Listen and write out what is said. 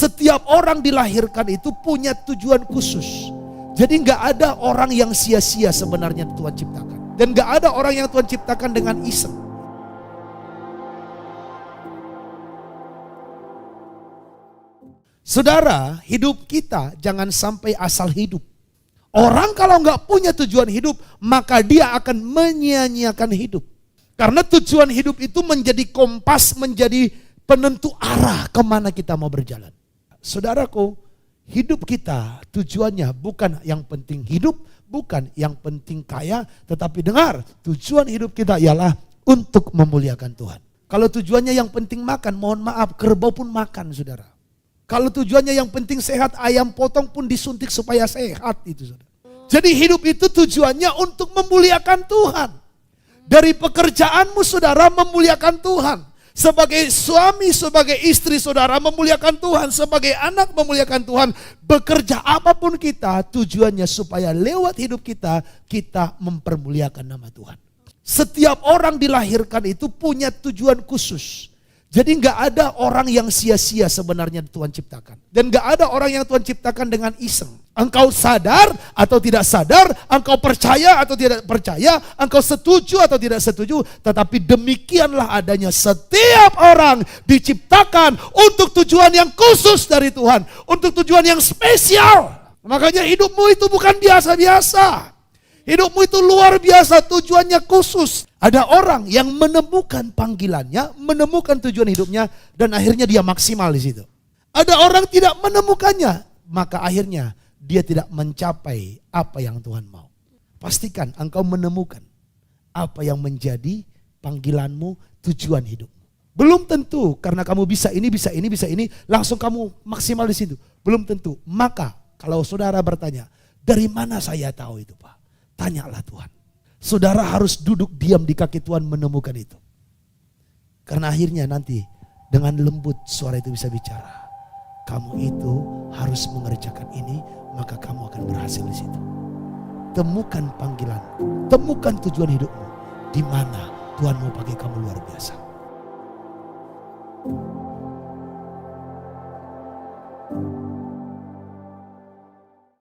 Setiap orang dilahirkan itu punya tujuan khusus. Jadi gak ada orang yang sia-sia sebenarnya Tuhan ciptakan. Dan gak ada orang yang Tuhan ciptakan dengan iseng. Saudara, hidup kita jangan sampai asal hidup. Orang kalau gak punya tujuan hidup, maka dia akan menyia-nyiakan hidup. Karena tujuan hidup itu menjadi kompas, menjadi penentu arah kemana kita mau berjalan. Saudaraku, hidup kita tujuannya bukan yang penting hidup, bukan yang penting kaya, tetapi dengar, tujuan hidup kita ialah untuk memuliakan Tuhan. Kalau tujuannya yang penting makan, mohon maaf, kerbau pun makan, saudara. Kalau tujuannya yang penting sehat, ayam potong pun disuntik supaya sehat itu, saudara. Jadi hidup itu tujuannya untuk memuliakan Tuhan. Dari pekerjaanmu, saudara, memuliakan Tuhan. Sebagai suami, sebagai istri, saudara, memuliakan Tuhan. Sebagai anak, memuliakan Tuhan. Bekerja apapun kita, tujuannya supaya lewat hidup kita, kita mempermuliakan nama Tuhan. Setiap orang dilahirkan itu punya tujuan khusus. Jadi gak ada orang yang sia-sia sebenarnya Tuhan ciptakan. Dan gak ada orang yang Tuhan ciptakan dengan iseng. Engkau sadar atau tidak sadar, engkau percaya atau tidak percaya, engkau setuju atau tidak setuju. Tetapi demikianlah adanya, setiap orang diciptakan untuk tujuan yang khusus dari Tuhan. Untuk tujuan yang spesial. Makanya hidupmu itu bukan biasa-biasa. Hidupmu itu luar biasa, tujuannya khusus. Ada orang yang menemukan panggilannya, menemukan tujuan hidupnya, dan akhirnya dia maksimal di situ. Ada orang tidak menemukannya, maka akhirnya dia tidak mencapai apa yang Tuhan mau. Pastikan engkau menemukan apa yang menjadi panggilanmu, tujuan hidupmu. Belum tentu karena kamu bisa ini, bisa ini, bisa ini, langsung kamu maksimal di situ. Belum tentu. Maka kalau saudara bertanya, dari mana saya tahu itu, Pak? Tanyalah Tuhan. Saudara harus duduk diam di kaki Tuhan menemukan itu. Karena akhirnya nanti dengan lembut suara itu bisa bicara. Kamu itu harus mengerjakan ini, maka kamu akan berhasil di situ. Temukan panggilan, temukan tujuan hidupmu. Di mana Tuhan mau pakai kamu luar biasa.